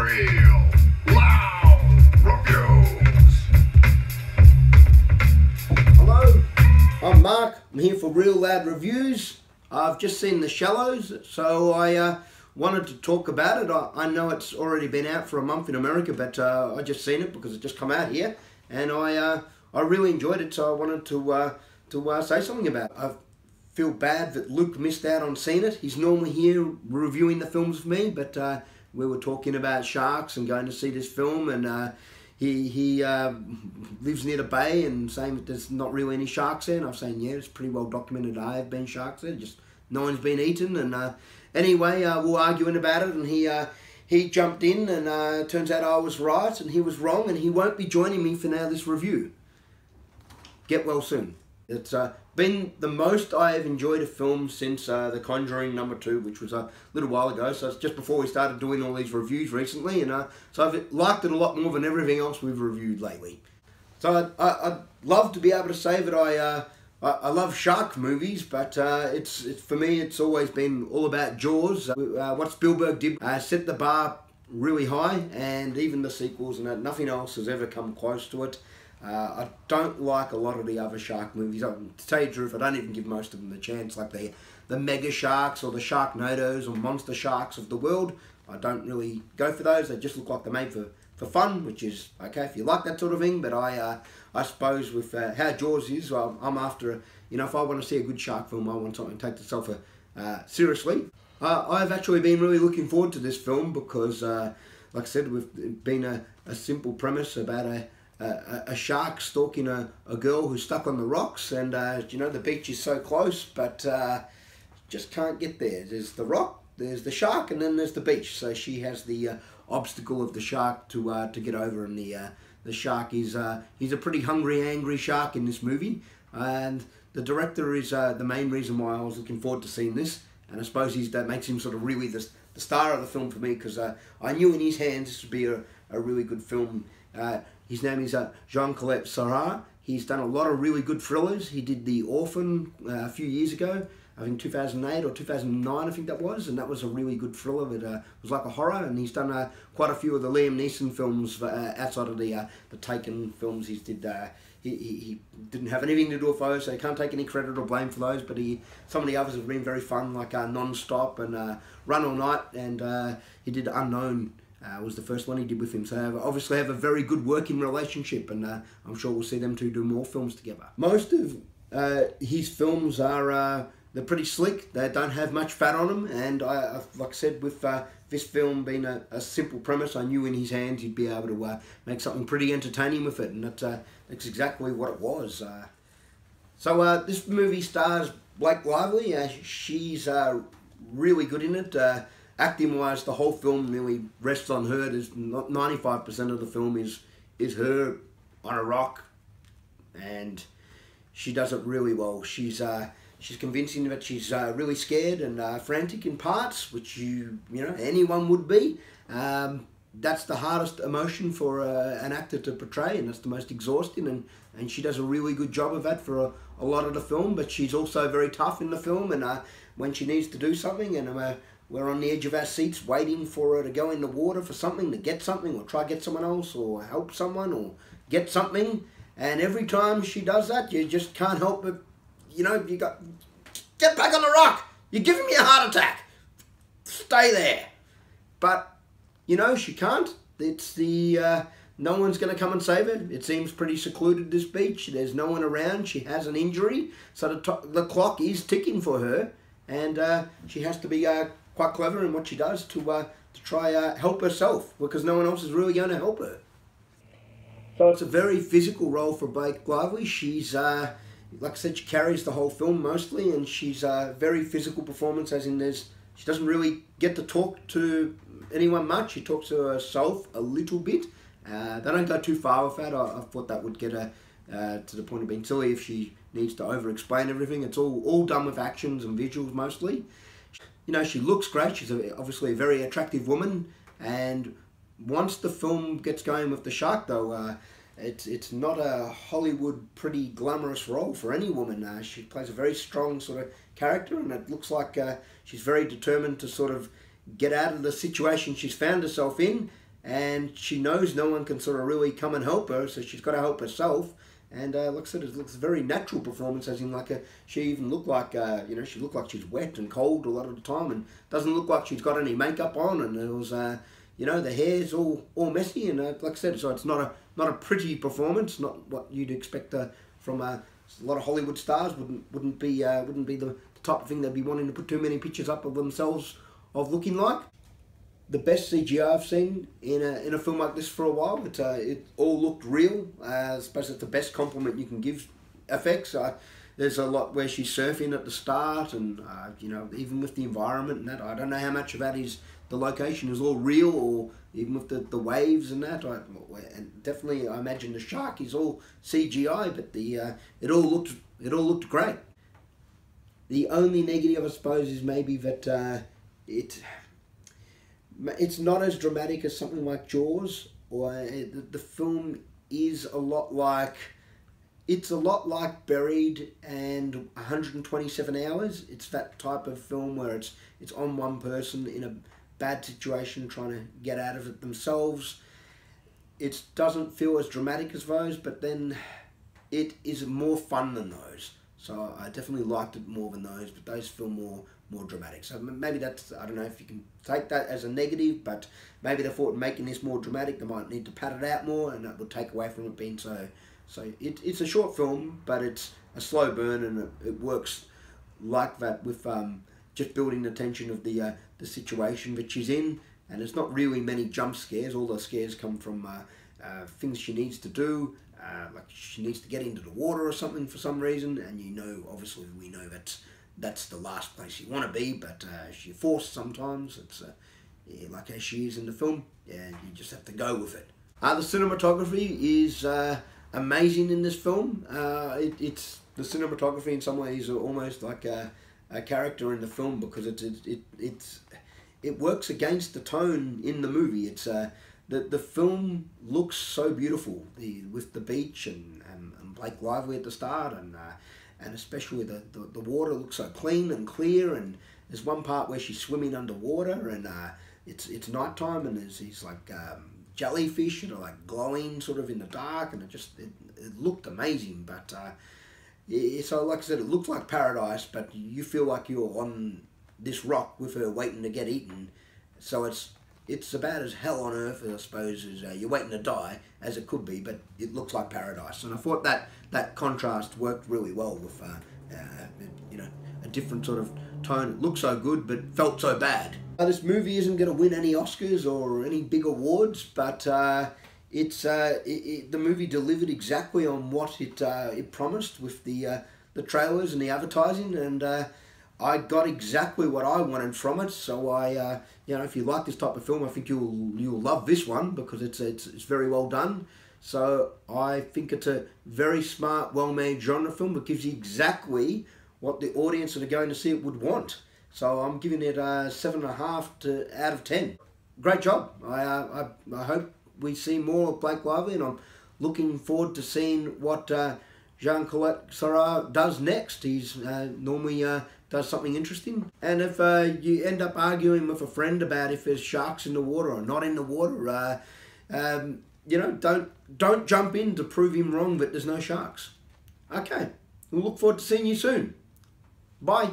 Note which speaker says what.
Speaker 1: Real Loud Reviews.
Speaker 2: Hello, I'm Mark. I'm here for Real Loud Reviews. I've just seen The Shallows, so I wanted to talk about it. I know it's already been out for a month in America, but I just seen it because it just come out here, and I really enjoyed it. So I wanted to say something about it. I feel bad that Luke missed out on seeing it. He's normally here reviewing the films with me, but we were talking about sharks and going to see this film, and he lives near the bay and saying that there's not really any sharks there, and I'm saying, yeah, it's pretty well documented there have been sharks there, just no one's been eaten. And anyway, we were arguing about it, and he jumped in, and turns out I was right and he was wrong, and he won't be joining me for now this review. Get well soon. It's been the most I have enjoyed a film since The Conjuring #2, which was a little while ago. So it's just before we started doing all these reviews recently, and so I've liked it a lot more than everything else we've reviewed lately. So I'd love to be able to say that I love shark movies, but it's for me it's always been all about Jaws. What Spielberg did set the bar really high, and even the sequels and nothing else has ever come close to it. I don't like a lot of the other shark movies. To tell you the truth, I don't even give most of them the chance, like the mega sharks or the Sharknadoes or monster sharks of the world. I don't really go for those. They just look like they're made for fun, which is okay if you like that sort of thing. But I suppose with how Jaws is, well, I'm after, if I want to see a good shark film, I want something to take itself seriously. I've actually been really looking forward to this film because, like I said, with being a simple premise about a shark stalking a girl who's stuck on the rocks, and the beach is so close, but just can't get there. There's the rock, there's the shark, and then there's the beach. So she has the obstacle of the shark to get over, and the shark is he's a pretty hungry, angry shark in this movie, and the director is the main reason why I was looking forward to seeing this, and I suppose that makes him sort of really the star of the film for me, because I knew in his hands this would be a really good film. His name is Jean Collet-Serra. He's done a lot of really good thrillers. He did The Orphan a few years ago, I think 2008 or 2009 I think that was, and that was a really good thriller. It was like a horror, and he's done quite a few of the Liam Neeson films outside of the Taken films. He didn't have anything to do with those, so he can't take any credit or blame for those, but some of the others have been very fun, like Non-Stop and Run All Night, and he did Unknown. Was the first one he did with him, so obviously have a very good working relationship, and I'm sure we'll see them two do more films together. Most of his films are they're pretty slick. They don't have much fat on them, and like I said, with this film being a simple premise, I knew in his hands he'd be able to make something pretty entertaining with it, and that's exactly what it was. So this movie stars Blake Lively. She's really good in it. Acting-wise, the whole film really rests on her. There's 95% of the film is her on a rock, and she does it really well. She's convincing that she's really scared and frantic in parts, which anyone would be. That's the hardest emotion for an actor to portray, and that's the most exhausting. And she does a really good job of that for a lot of the film. But she's also very tough in the film, and when she needs to do something, and we're on the edge of our seats waiting for her to go in the water for something, to get something, or try to get someone else, or help someone, or get something. And every time she does that, you just can't help but, you got, get back on the rock! You're giving me a heart attack! Stay there! But, she can't. It's no one's going to come and save her. It seems pretty secluded, this beach. There's no one around. She has an injury, so the clock is ticking for her, and she has to be quite clever in what she does to try help herself, because no one else is really going to help her. So it's a very physical role for Blake Lively. She's, like I said, she carries the whole film mostly, and she's a very physical performance, as in she doesn't really get to talk to anyone much. She talks to herself a little bit. They don't go too far with that. I thought that would get her to the point of being silly if she needs to over-explain everything. It's all done with actions and visuals mostly. She looks great. She's obviously a very attractive woman, and once the film gets going with the shark, though, it's not a Hollywood pretty glamorous role for any woman. She plays a very strong sort of character, and it looks like she's very determined to sort of get out of the situation she's found herself in, and she knows no one can sort of really come and help her, so she's got to help herself. And like I said, it looks a very natural performance, as in like she even looked like, she looked like she's wet and cold a lot of the time, and doesn't look like she's got any makeup on, and it was, the hair's all messy, and like I said, so it's not a pretty performance, not what you'd expect from a lot of Hollywood stars. Wouldn't be the type of thing they'd be wanting to put too many pictures up of themselves of looking like. The best CGI I've seen in a film like this for a while. It all looked real. I suppose it's the best compliment you can give effects. There's a lot where she's surfing at the start, and even with the environment and that, I don't know how much of that is the location is all real, or even with the waves and that. And definitely, I imagine the shark is all CGI, but it all looked great. The only negative, I suppose, is maybe that it's not as dramatic as something like Jaws, or the film is a lot like Buried and 127 Hours. It's that type of film where it's on one person in a bad situation trying to get out of it themselves. It doesn't feel as dramatic as those, but then it is more fun than those. So I definitely liked it more than those, but those feel more dramatic. So maybe that's, I don't know if you can take that as a negative, but maybe they thought making this more dramatic, they might need to pad it out more, and that would take away from it being so. It's a short film, but it's a slow burn, and it works like that with just building the tension of the situation that she's in, and there's not really many jump scares. All the scares come from things she needs to do, like she needs to get into the water or something for some reason, and obviously we know that's the last place you want to be, but she's forced sometimes. It's like as she is in the film, and you just have to go with it. The cinematography is amazing in this film. It's the cinematography in some ways are almost like a character in the film, because it works against the tone in the movie. It's the film looks so beautiful, with the beach and Blake Lively at the start, and especially the water looks so clean and clear, and there's one part where she's swimming underwater, and it's nighttime, and there's these like jellyfish that are like glowing sort of in the dark, and it looked amazing. But so like I said, it looked like paradise, but you feel like you're on this rock with her waiting to get eaten. So it's about as hell on earth, I suppose, as you're waiting to die, as it could be, but it looks like paradise. And I thought that contrast worked really well with a different sort of tone. It looked so good, but felt so bad. This movie isn't going to win any Oscars or any big awards, but the movie delivered exactly on what it promised with the trailers and the advertising, and I got exactly what I wanted from it. So if you like this type of film, I think you'll love this one, because it's very well done. So I think it's a very smart, well-made genre film that gives you exactly what the audience that are going to see it would want. So I'm giving it a 7.5 out of 10. Great job. I hope we see more of Blake Lively, and I'm looking forward to seeing what Jean Collet-Serra does next. He's normally does something interesting. And if you end up arguing with a friend about if there's sharks in the water or not in the water, don't jump in to prove him wrong that there's no sharks. Okay, we'll look forward to seeing you soon. Bye.